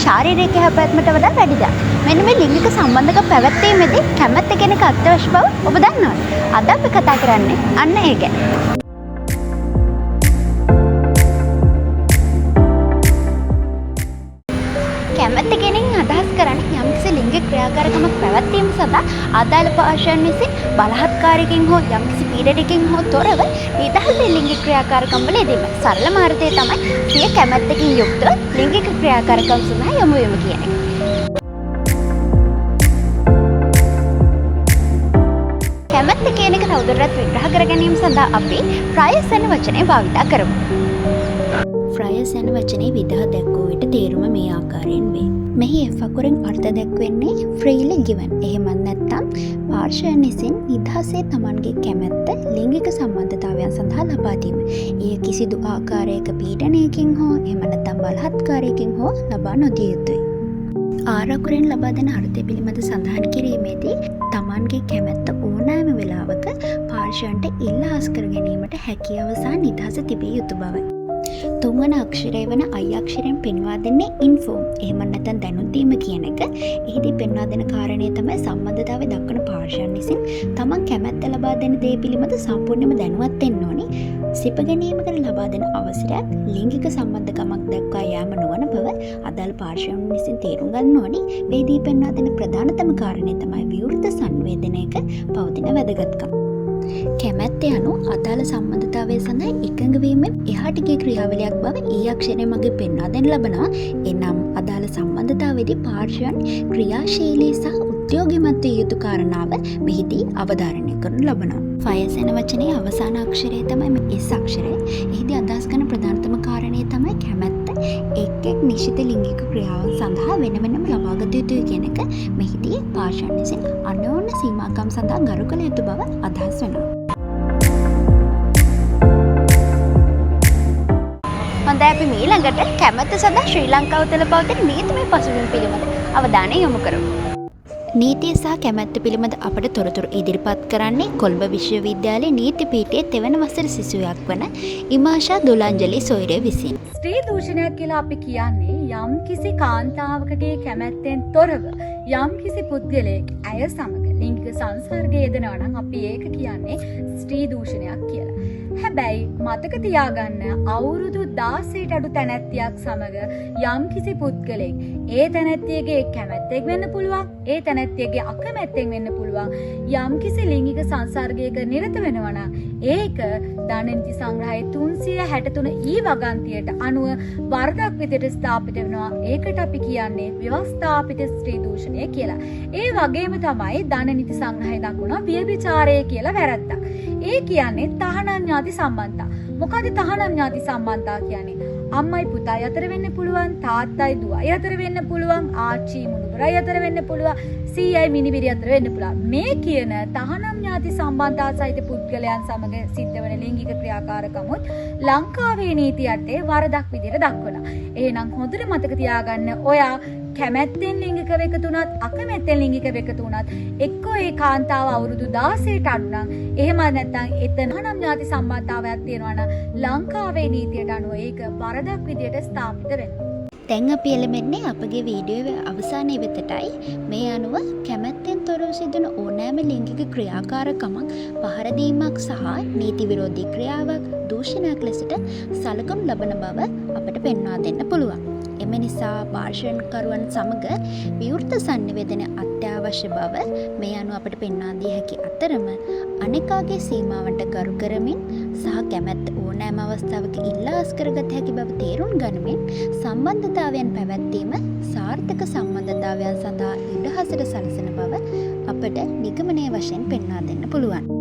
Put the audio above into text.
ශාරීරික හැපැත්මට වඩා වැඩි දෙයක්. මෙන්න මේ ලිංගික සම්බන්ධක පැවැත්වීමේදී කැමැත්ත කියන එක අත්‍යවශ්‍ය බව ඔබ දන්නවද? අද අපි කතා කරන්නේ අන්න ඒ ගැන. කැමැත්ත කියන එකෙන් අදහස් කරන්නේ යම්කිසි ලිංගික ක්‍රියාකාරකමක් පැවැත්වීම සඳහා අදාළ පාර්ශ්වයන් විසින් බලහත්කාරයකින් හෝ යම්කිසි පීඩනයකින් හෝ තොරව නිදහසේ ලිංගික ක්‍රියාකාරකම් වල යෙදීම. සරල මාර්ගය තමයි සිය කැමැත්තකින් යුක්තව ලිංගික ක්‍රියාකාරකම් සඳහා යොමු වීම කියන එක. කැමැත්ත කියන එක තවදුරටත් විග්‍රහ කර ගැනීම සඳහා අපි ප්‍රයස් යන වචනය භාවිත කරමු. ප්‍රයස් යන වචනේ විදහා දැක්වූ විට තේරුම මේ ආකාරයෙන් වේ. මෙහි F අකුරෙන් අර්ථ දැක්වෙන්නේ freely given. එහෙමත් නැත්නම් පාර්ශ්වයන් විසින් නිදහසේ Tamanගේ කැමැත්ත ලිංගික සම්බන්ධතාවයන් සඳහා ලබා දීම. එය කිසිදු ආකාරයක පීඩනයකින් හෝ එහෙම නැත්නම් බලහත්කාරයකින් හෝ ලබා නොදිය යුතුයි. ආර අකුරෙන් ලබා දෙන අර්ථය පිළිබඳ සඳහන් කිරීමේදී Tamanගේ කැමැත්ත ඕනෑම වෙලාවක පාර්ශ්වයන්ට ඉල්ලාස් කර ගැනීමට හැකියාව සහ නිදහස තිබිය යුතු බවයි. තුන්වන අක්ෂරය වන I අක්ෂරයෙන් පෙන්වා දෙන්නේ inform. එහෙම නැත්නම් දැනුම් දීම කියන එක. එහිදී පෙන්වා දෙන කාරණය තමයි සම්බන්ධතාවය දක්වන පාර්ශ්වයන් විසින් තමන් කැමැත්ත ලබා දෙන දේ පිළිබඳ සම්පූර්ණයෙන්ම දැනුවත් වෙන්න ඕනි. සිප ගැනීමකට ලබා දෙන අවසරයක් ලිංගික සම්බන්ධකමක් දක්වා යාම නොවන බව අදාළ පාර්ශ්වයන් විසින් තේරුම් ගන්න ඕනි. මේදී පෙන්වා දෙන ප්‍රධානතම කාරණය තමයි විවෘත සංවේදනයක පවතින වැදගත්කම. කැමැත්ත යනු අදාළ සම්බන්ධතාවය සඳහා එකඟ වීමෙන් එහාට ගිය ක්‍රියාවලියක් බව ඊ අක්ෂරය මගින් පෙන්වා දෙන්න ලබනවා. එනම් අදාළ සම්බන්ධතාවයේදී පාර්ශ්වයන් ක්‍රියාශීලී සහ උද්‍යෝගිමත් විය යුතු කාරණාව මෙහිදී අවධාරණය කරනු ලබනවා. ෆයස් යන වචනේ අවසාන අක්ෂරය තමයි මේ S අක්ෂරය. එහිදී අදහස් කරන ප්‍රධානතම කාරණය තමයි කැමැත්ත එක් නිශ්චිත ලිංගික ක්‍රියාවන් සඳහා වෙන වෙනම ලබාගත යුතුයි කියන එක. මෙහිදී පාර්ශ්වයන් විසින් අන්‍යෝන්‍ය සීමාකම් සඳහා ගරු කළ යුතු බව අදහස් වෙනවා. හොඳයි, අපි ඊළඟට කැමැත්ත සඳහා ශ්‍රී ලංකාව තුළ පවතින නීතිමය පසුබිම පිළිබඳ අවධානය යොමු කරමු. නීතිය සහ කැමැත්ත පිළිබඳ අපට තොරතුරු ඉදිරිපත් කරන්නේ කොළඹ විශ්වවිද්‍යාලයේ නීති පීඨයේ තෙවන වසර සිසුවෙක් වන ඉමාෂා දුලාංජලි සොයිරේ විසින්. ස්ත්‍රී දූෂණයක් කියලා අපි කියන්නේ යම් කිසි කාන්තාවකගේ කැමැත්තෙන් තොරව යම් කිසි පුද්ගලයෙක් ඇය සමග ලිංගික සංසර්ගය යෙදෙනවා නම් අපි ඒක කියන්නේ ස්ත්‍රී දූෂණයක් කියලා. හැබැයි මතක තියාගන්න අවුරුදු 16ට අඩු තැනැත්තියක් සමග යම් කිසි පුද්ගලෙක් ඒ තැනැත්තියගේ කැමැත්තෙන් වෙන්න පුළුවන්, ඒ තැනැත්තියගේ අකමැත්තෙන් වෙන්න පුළුවන් යම් කිසි ලිංගික සංසර්ගයක නිරත වෙනවා නම් ඒක දඬුනීති සංග්‍රහයේ 363 වගන්තියට අනුව වරදක් විදිහට ස්ථාපිත වෙනවා. ඒකට අපි කියන්නේ ව්‍යවස්ථාපිත ස්ත්‍රී දූෂණය කියලා. ඒ වගේම තමයි දඬුනීති සංග්‍රහයේ දක්වන ව්‍යභිචාරය කියලා වැරද්දක්. ඒ කියන්නේ තහනම් ඥාති සම්බන්ධතා. මොකද තහනම් ඥාති සම්බන්ධතා කියන්නේ? අම්මයි පුතායි අතර වෙන්න පුළුවන්, තාත්තයි දුවයි අතර වෙන්න පුළුවන්, ආච්චි මුණුබරයි අතර වෙන්න පුළුවන්, සීයයි මිනිබිරි අතර වෙන්න පුළුවන්. මේ කියන තහනම් ඥාති සම්බන්ධතා සහිත පුද්ගලයන් සමග සිද්ධ වෙන ලිංගික ක්‍රියාකාරකමුත් ලංකාවේ නීති යටතේ වරදක් විදිහට දක්වනවා. එහෙනම් හොඳට මතක තියාගන්න, ඔයා කැමැත්තෙන් ලිංගික එකතු වුණත් අකමැත්තෙන් ලිංගික එකතු වුණත් එක්කෝ ඒ කාන්තාව අවුරුදු 16ට අඩු නම් එහෙම නැත්නම් එතන නම් ඥාති සම්බන්ධතාවයක් තියෙනවා නම් ලංකාවේ නීතියට අනුව ඒක වරදක් විදියට ස්ථාපිත වෙනවා. දැන් අපි එළඹෙන්නේ අපගේ වීඩියෝවේ අවසානයේ වෙතටයි. මේ අනුව කැමැත්තෙන් තොරව සිදුවන ඕනෑම ලිංගික ක්‍රියාකාරකමක් පහර දීමක් සහ නීති විරෝධී ක්‍රියාවක් දූෂණයක් ලෙසට සලකනු ලබන බව අපට පෙන්වා දෙන්න පුළුවන්. එම නිසා පාර්ශ්වකරුවන් සමග විවෘත සංනිවේදනය අත්‍යවශ්‍ය බව මේ අනුව අපට පෙන්වා දිය හැකි අතරම අනෙකාගේ සීමාවන්ට ගරු කරමින් සහ කැමැත්ත ඕනෑම අවස්ථාවක ඉල්ලාස් කරගත හැකි බව තේරුම් ගනිමින් සම්බන්ධතාවයන් පැවැත්වීම සාර්ථක සම්බන්ධතාවයන් සඳහා ඉඩහසට සලසන බව අපට නිගමනය වශයෙන් පෙන්වා දෙන්න පුළුවන්.